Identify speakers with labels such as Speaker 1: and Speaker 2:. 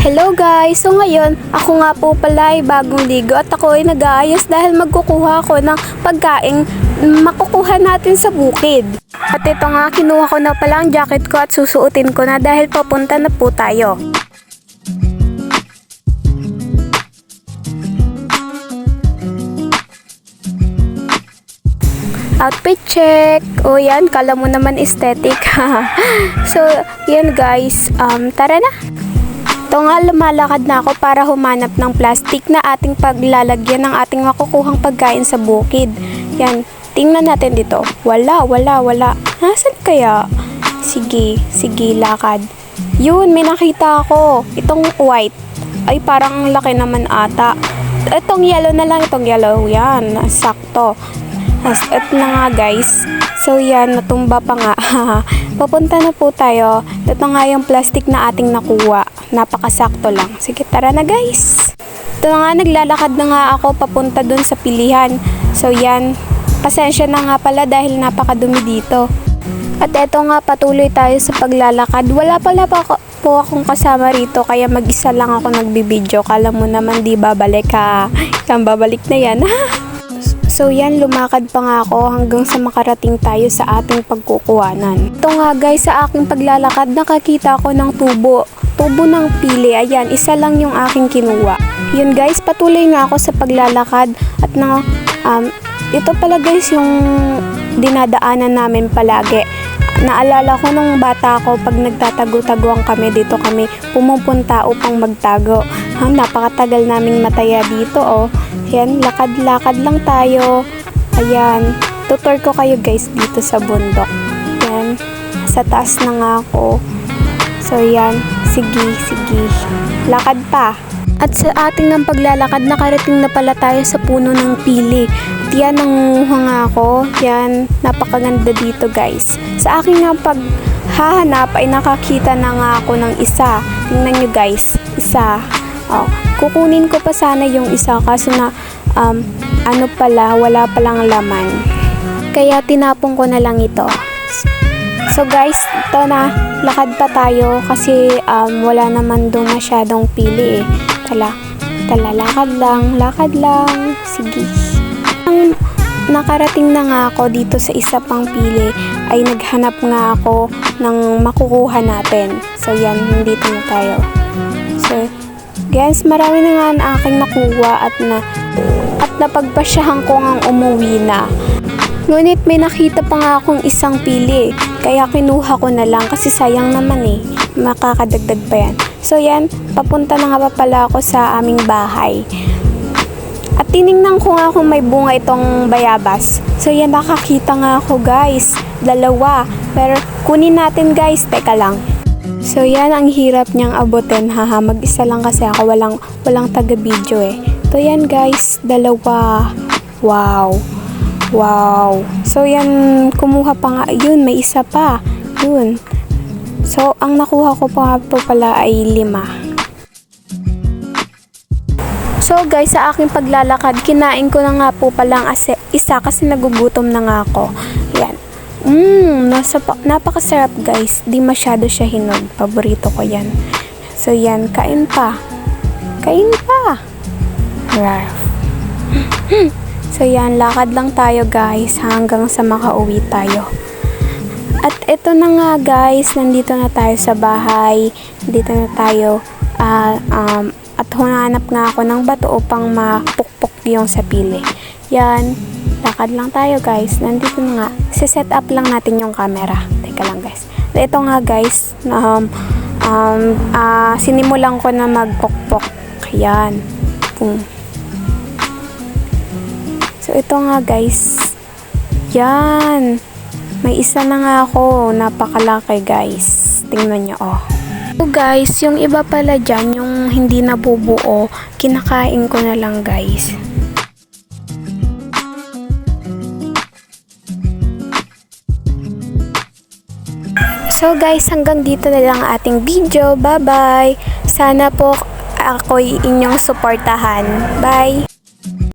Speaker 1: Hello guys! So ngayon, ako nga po pala ay bagong ligo at ako ay nag-aayos dahil magkukuha ako ng pagkain makukuha natin sa bukid. At ito nga, kinuha ko na pala ang jacket ko at susuotin ko na dahil papunta na po tayo. Outfit check! O yan, kala mo naman aesthetic. So, yan guys, tara na! Ito nga, lumalakad na ako para humanap ng plastic na ating paglalagyan ng ating makukuhang pagkain sa bukid. Yan, tingnan natin dito. Wala. Nasaan kaya? Sige, lakad. Yun, may nakita ako. Itong white. Ay, parang laki naman ata. Itong yellow na lang, itong yellow. Yan, sakto. At na nga guys. So yan, natumba pa nga. Papunta na po tayo. Ito nga yung plastic na ating nakuha. Napakasakto lang. Sige, tara na guys. Ito na nga, naglalakad na nga ako papunta dun sa pilihan. So yan, pasensya na nga pala dahil napakadumi dito. At eto nga, patuloy tayo sa paglalakad. Wala pala po akong kasama rito, kaya mag-isa lang ako nagbibideo. Kala mo naman di babalik ha. Yan, babalik na yan. So yan, lumakad pa nga ako hanggang sa makarating tayo sa ating pagkukuhanan. Ito nga guys, sa aking paglalakad, nakakita ako ng tubo ng pili. Ayan, isa lang yung aking kinuha. Yun guys, patuloy nga ako sa paglalakad at ito pala guys yung dinadaanan namin palagi. Naalala ko nung bata ako, pag nagtatago-taguan kami dito, kami pumupunta upang magtago. Napakatagal naming mataya dito oh. Yan, lakad-lakad lang tayo. Ayan, tutor ko kayo guys dito sa bundok. Yan, sa taas na nga ako. So yan, sige. Lakad pa. At sa ating ng paglalakad, nakarating na pala tayo sa puno ng pili. At yan, nangunguha nga ako. Yan, napakaganda dito guys. Sa aking nga paghahanap ay nakakita na nga ako ng isa. Tingnan nyo guys, isa. Oh, kukunin ko pa sana yung isa kaso na wala palang laman. Kaya tinapong ko na lang ito. So guys, ito na, lakad pa tayo kasi wala naman doon masyadong pili eh. Lakad lang. Sige. Nakarating na nga ako dito sa isa pang pili ay naghanap nga ako ng makukuha natin. So yan, nandito na tayo. So guys, marami na nga ang aking nakuha at napagpasyahan ko ngang umuwi na. Ngunit may nakita pa nga akong isang pili, kaya kinuha ko na lang kasi sayang naman eh, makakadagdag pa yan. So yan, papunta na nga pa pala ako sa aming bahay. At tiningnan ko nga kung may bunga itong bayabas. So yan, nakakita nga ako guys, dalawa. Pero kunin natin guys, teka lang. So yan, ang hirap niyang abutin, mag-isa lang kasi ako, walang taga-video eh. So yan guys, dalawa. Wow. So yan, kumuha pa nga, yun, may isa pa. Yun. So ang nakuha ko pa po pala ay 5. So guys, sa aking paglalakad, kinain ko na nga po palang isa kasi nagugutom na nga ako. Yan. Napakasarap guys. Di masyado siya hinog. Paborito ko yan. So yan, kain pa. So yan, lakad lang tayo guys hanggang sa makauwi tayo. At ito na nga guys, nandito na tayo sa bahay. Dito na tayo. At hunanap nga ako ng bato upang mapukpok yung sa pili. Yan, lakad lang tayo guys. Nandito na nga. Set up lang natin yung camera. Teka lang guys. Ito nga guys, sinimulan ko na magpukpok. Yan. Boom. So ito nga guys. Yan. May isa na nga ako. Napakalaki guys. Tingnan nyo oh. So guys, yung iba pala dyan, yung hindi nabubuo, kinakain ko na lang guys. So guys, hanggang dito na lang ating video. Bye-bye! Sana po ako'y inyong suportahan. Bye!